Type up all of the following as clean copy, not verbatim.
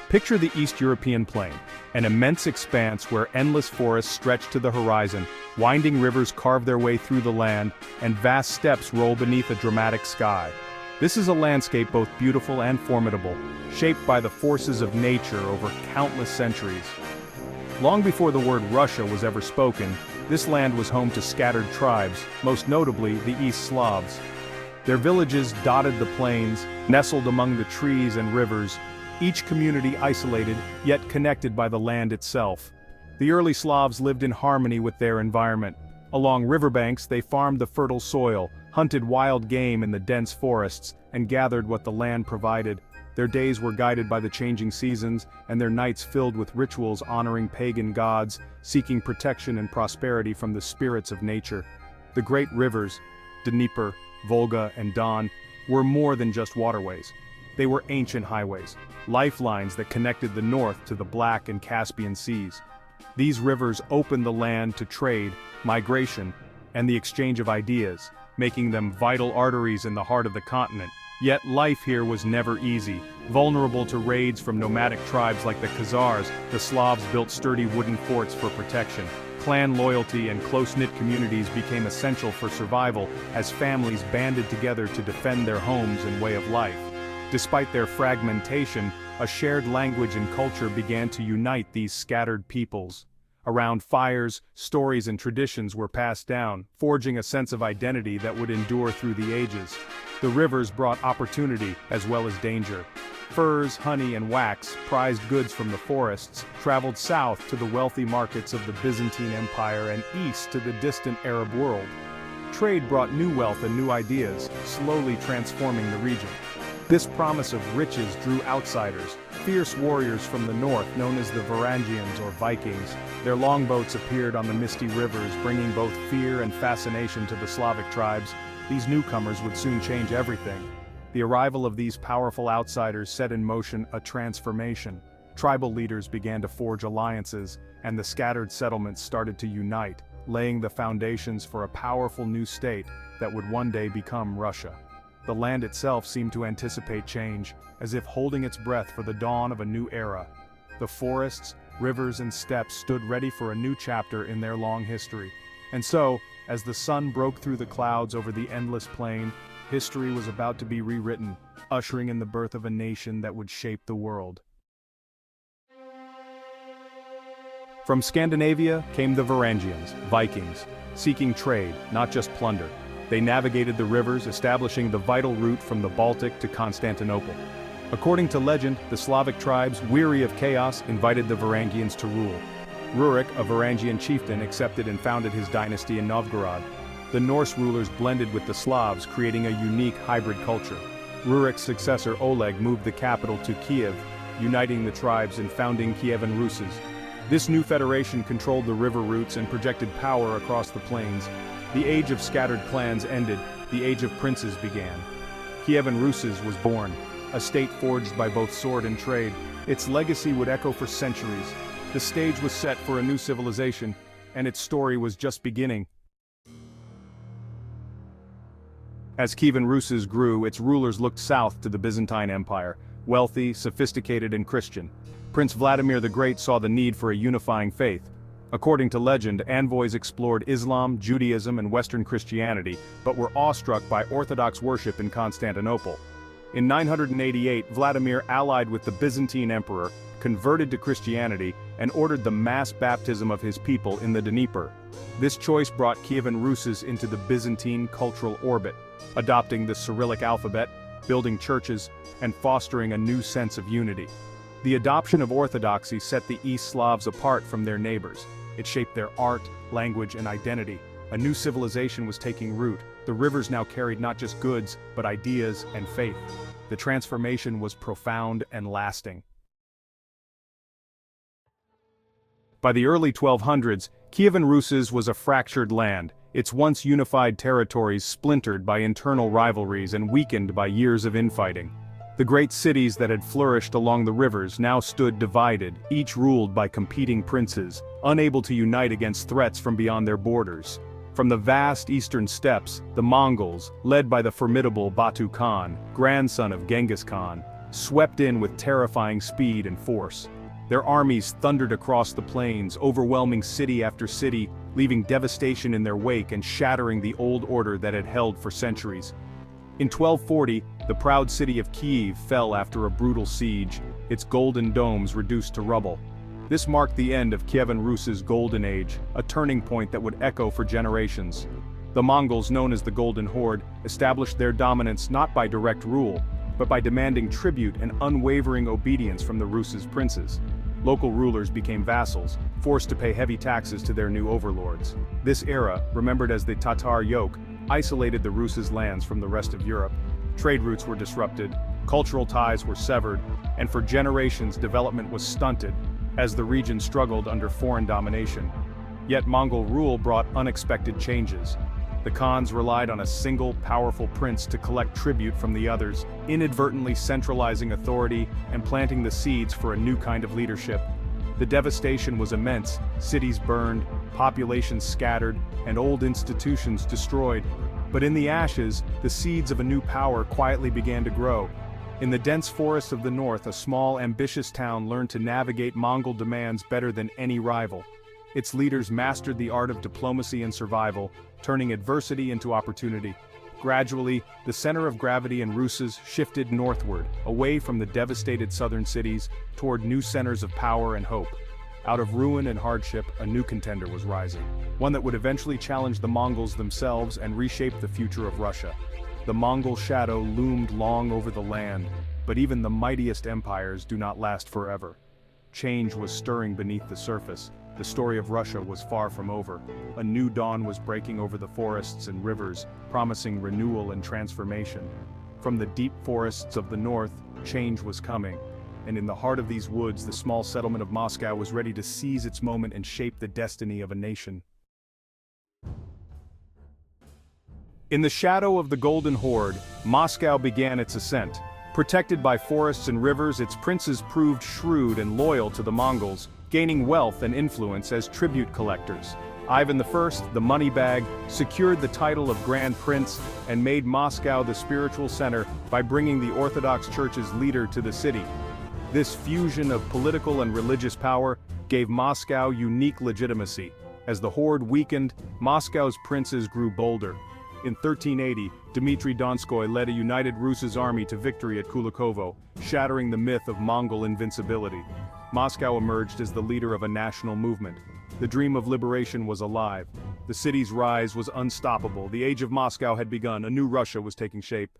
Picture the East European plain, an immense expanse where endless forests stretch to the horizon, winding rivers carve their way through the land, and vast steppes roll beneath a dramatic sky. This is a landscape both beautiful and formidable, shaped by the forces of nature over countless centuries. Long before the word Russia was ever spoken, this land was home to scattered tribes, most notably the East Slavs. Their villages dotted the plains, nestled among the trees and rivers, each community isolated, yet connected by the land itself. The early Slavs lived in harmony with their environment. Along riverbanks they farmed the fertile soil, hunted wild game in the dense forests, and gathered what the land provided. Their days were guided by the changing seasons, and their nights filled with rituals honoring pagan gods, seeking protection and prosperity from the spirits of nature. The great rivers, Dnieper, Volga, and Don, were more than just waterways. They were ancient highways, lifelines that connected the north to the Black and Caspian seas. These rivers opened the land to trade, migration, and the exchange of ideas, making them vital arteries in the heart of the continent. Yet life here was never easy. Vulnerable to raids from nomadic tribes like the Khazars, the Slavs built sturdy wooden forts for protection. Clan loyalty and close-knit communities became essential for survival as families banded together to defend their homes and way of life. Despite their fragmentation, a shared language and culture began to unite these scattered peoples. Around fires, stories and traditions were passed down, forging a sense of identity that would endure through the ages. The rivers brought opportunity as well as danger. Furs, honey, and wax, prized goods from the forests, traveled south to the wealthy markets of the Byzantine Empire and east to the distant Arab world. Trade brought new wealth and new ideas, slowly transforming the region. This promise of riches drew outsiders, fierce warriors from the north known as the Varangians or Vikings. Their longboats appeared on the misty rivers, bringing both fear and fascination to the Slavic tribes. These newcomers would soon change everything. The arrival of these powerful outsiders set in motion a transformation. Tribal leaders began to forge alliances, and the scattered settlements started to unite, laying the foundations for a powerful new state that would one day become Russia. The land itself seemed to anticipate change, as if holding its breath for the dawn of a new era. The forests, rivers, and steppes stood ready for a new chapter in their long history. And so, as the sun broke through the clouds over the endless plain, history was about to be rewritten, ushering in the birth of a nation that would shape the world. From Scandinavia came the Varangians, Vikings, seeking trade, not just plunder. They navigated the rivers, establishing the vital route from the Baltic to Constantinople. According to legend, the Slavic tribes, weary of chaos, invited the Varangians to rule. Rurik, a Varangian chieftain, accepted and founded his dynasty in Novgorod. The Norse rulers blended with the Slavs, creating a unique hybrid culture. Rurik's successor Oleg moved the capital to Kiev, uniting the tribes and founding Kievan Rus. This new federation controlled the river routes and projected power across the plains. The age of scattered clans ended, the age of princes began. Kievan Rus was born, a state forged by both sword and trade. Its legacy would echo for centuries. The stage was set for a new civilization, and its story was just beginning. As Kievan Rus grew, its rulers looked south to the Byzantine Empire, wealthy, sophisticated, and Christian. Prince Vladimir the Great saw the need for a unifying faith. According to legend, envoys explored Islam, Judaism, and Western Christianity, but were awestruck by Orthodox worship in Constantinople. In 988, Vladimir allied with the Byzantine emperor, converted to Christianity, and ordered the mass baptism of his people in the Dnieper. This choice brought Kievan Rus into the Byzantine cultural orbit, adopting the Cyrillic alphabet, building churches, and fostering a new sense of unity. The adoption of orthodoxy set the East Slavs apart from their neighbors. It shaped their art, language, and identity. A new civilization was taking root. The rivers now carried not just goods, but ideas and faith. The transformation was profound and lasting. By the early 1200s, Kievan Rus was a fractured land, its once unified territories splintered by internal rivalries and weakened by years of infighting. The great cities that had flourished along the rivers now stood divided, each ruled by competing princes, unable to unite against threats from beyond their borders. From the vast eastern steppes, the Mongols, led by the formidable Batu Khan, grandson of Genghis Khan, swept in with terrifying speed and force. Their armies thundered across the plains, overwhelming city after city, leaving devastation in their wake and shattering the old order that had held for centuries. In 1240, the proud city of Kiev fell after a brutal siege, its golden domes reduced to rubble. This marked the end of Kievan Rus's golden age, a turning point that would echo for generations. The Mongols, known as the Golden Horde, established their dominance not by direct rule, but by demanding tribute and unwavering obedience from the Rus's princes. Local rulers became vassals, forced to pay heavy taxes to their new overlords. This era, remembered as the Tatar yoke, isolated the Rus's lands from the rest of Europe. Trade routes were disrupted, cultural ties were severed, and for generations development was stunted, as the region struggled under foreign domination. Yet Mongol rule brought unexpected changes. The Khans relied on a single, powerful prince to collect tribute from the others, inadvertently centralizing authority and planting the seeds for a new kind of leadership. The devastation was immense, cities burned, populations scattered, and old institutions destroyed. But in the ashes, the seeds of a new power quietly began to grow. In the dense forests of the north, a small, ambitious town learned to navigate Mongol demands better than any rival. Its leaders mastered the art of diplomacy and survival, turning adversity into opportunity. Gradually, the center of gravity in Rus's shifted northward, away from the devastated southern cities, toward new centers of power and hope. Out of ruin and hardship, a new contender was rising, one that would eventually challenge the Mongols themselves and reshape the future of Russia. The Mongol shadow loomed long over the land, but even the mightiest empires do not last forever. Change was stirring beneath the surface. The story of Russia was far from over. A new dawn was breaking over the forests and rivers, promising renewal and transformation. From the deep forests of the north, change was coming. And in the heart of these woods, the small settlement of Moscow was ready to seize its moment and shape the destiny of a nation. In the shadow of the Golden Horde, Moscow began its ascent. Protected by forests and rivers, its princes proved shrewd and loyal to the Mongols, gaining wealth and influence as tribute collectors. Ivan I, the money bag, secured the title of Grand Prince and made Moscow the spiritual center by bringing the Orthodox Church's leader to the city. This fusion of political and religious power gave Moscow unique legitimacy. As the horde weakened, Moscow's princes grew bolder. In 1380, Dmitry Donskoy led a united Rus's army to victory at Kulikovo, shattering the myth of Mongol invincibility. Moscow emerged as the leader of a national movement. The dream of liberation was alive. The city's rise was unstoppable. The age of Moscow had begun. A new Russia was taking shape.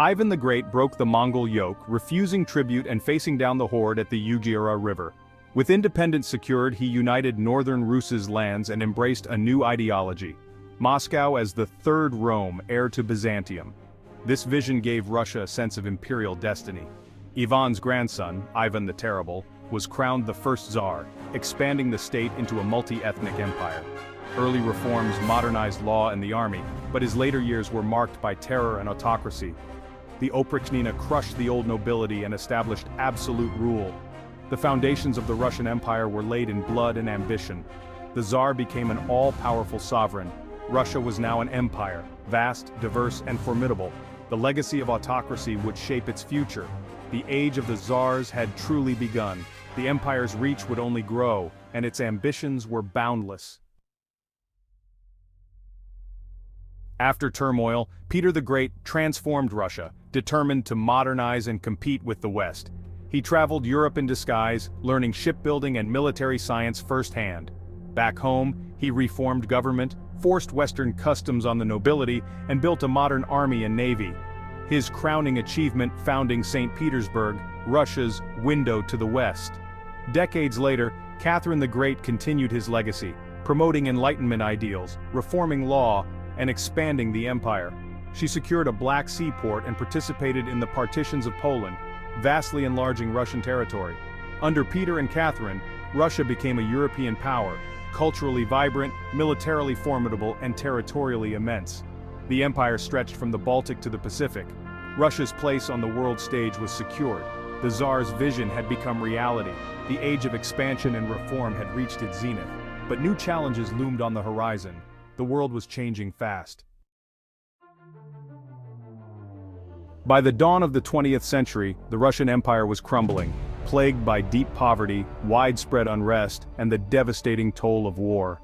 Ivan the Great broke the Mongol yoke, refusing tribute and facing down the horde at the Ugyra River. With independence secured, he united northern Rus's lands and embraced a new ideology. Moscow as the third Rome, heir to Byzantium. This vision gave Russia a sense of imperial destiny. Ivan's grandson, Ivan the Terrible, was crowned the first Tsar, expanding the state into a multi-ethnic empire. Early reforms modernized law and the army, but his later years were marked by terror and autocracy. The Oprichnina crushed the old nobility and established absolute rule. The foundations of the Russian Empire were laid in blood and ambition. The Tsar became an all-powerful sovereign. Russia was now an empire, vast, diverse, and formidable. The legacy of autocracy would shape its future. The age of the Tsars had truly begun. The empire's reach would only grow, and its ambitions were boundless. After turmoil, Peter the Great transformed Russia, determined to modernize and compete with the West. He traveled Europe in disguise, learning shipbuilding and military science firsthand. Back home, he reformed government, forced Western customs on the nobility, and built a modern army and navy. His crowning achievement, founding St. Petersburg, Russia's window to the West. Decades later, Catherine the Great continued his legacy, promoting Enlightenment ideals, reforming law, and expanding the empire. She secured a Black Sea port and participated in the partitions of Poland, vastly enlarging Russian territory. Under Peter and Catherine, Russia became a European power, culturally vibrant, militarily formidable, and territorially immense. The empire stretched from the Baltic to the Pacific. Russia's place on the world stage was secured. The Tsar's vision had become reality. The age of expansion and reform had reached its zenith. But new challenges loomed on the horizon. The world was changing fast. By the dawn of the 20th century, the Russian Empire was crumbling, plagued by deep poverty, widespread unrest, and the devastating toll of war.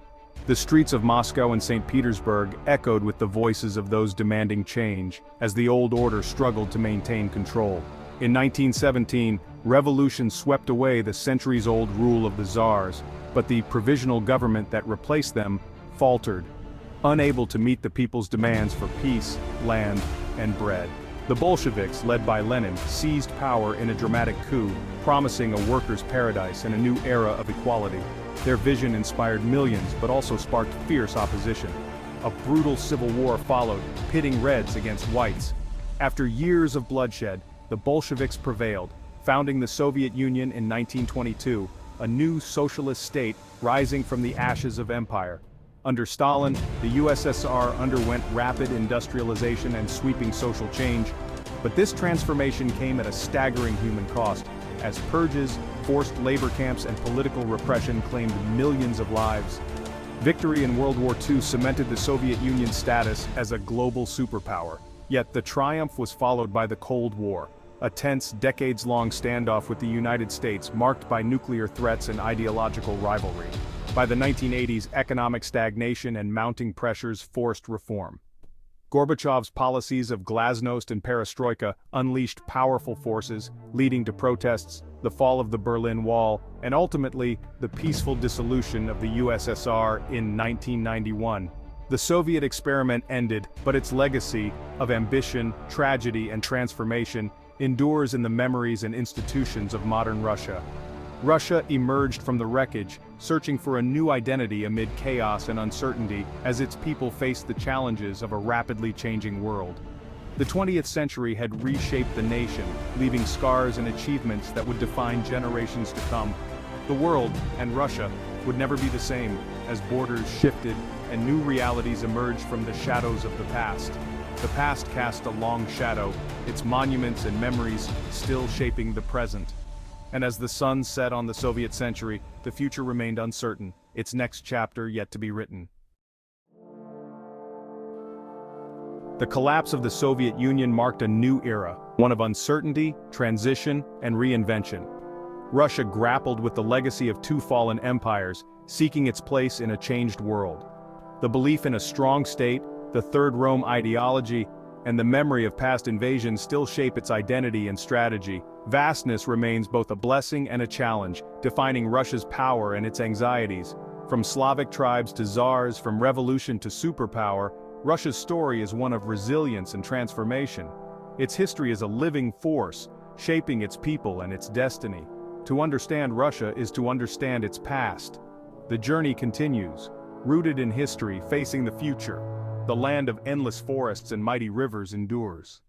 The streets of Moscow and St. Petersburg echoed with the voices of those demanding change, as the old order struggled to maintain control. In 1917, revolution swept away the centuries-old rule of the czars, but the provisional government that replaced them faltered, unable to meet the people's demands for peace, land, and bread. The Bolsheviks, led by Lenin, seized power in a dramatic coup, promising a workers' paradise and a new era of equality. Their vision inspired millions but also sparked fierce opposition. A brutal civil war followed, pitting Reds against Whites. After years of bloodshed, the Bolsheviks prevailed, founding the Soviet Union in 1922, a new socialist state rising from the ashes of empire. Under Stalin, the USSR underwent rapid industrialization and sweeping social change, but this transformation came at a staggering human cost, as purges, forced labor camps, and political repression claimed millions of lives. Victory in World War II cemented the Soviet Union's status as a global superpower, yet the triumph was followed by the Cold War, a tense, decades-long standoff with the United States marked by nuclear threats and ideological rivalry. By the 1980s, economic stagnation and mounting pressures forced reform. Gorbachev's policies of glasnost and perestroika unleashed powerful forces, leading to protests, the fall of the Berlin Wall, and ultimately, the peaceful dissolution of the USSR in 1991. The Soviet experiment ended, but its legacy of ambition, tragedy, and transformation endures in the memories and institutions of modern Russia. Russia emerged from the wreckage, searching for a new identity amid chaos and uncertainty as its people faced the challenges of a rapidly changing world. The 20th century had reshaped the nation, leaving scars and achievements that would define generations to come. The world, and Russia, would never be the same, as borders shifted and new realities emerged from the shadows of the past. The past cast a long shadow, its monuments and memories still shaping the present. And as the sun set on the Soviet century, the future remained uncertain, its next chapter yet to be written. The collapse of the Soviet Union marked a new era, one of uncertainty, transition, and reinvention. Russia grappled with the legacy of two fallen empires, seeking its place in a changed world. The belief in a strong state, the Third Rome ideology, and the memory of past invasions still shape its identity and strategy. Vastness remains both a blessing and a challenge, defining Russia's power and its anxieties. From Slavic tribes to czars, from revolution to superpower, Russia's story is one of resilience and transformation. Its history is a living force, shaping its people and its destiny. To understand Russia is to understand its past. The journey continues, rooted in history, facing the future. The land of endless forests and mighty rivers endures.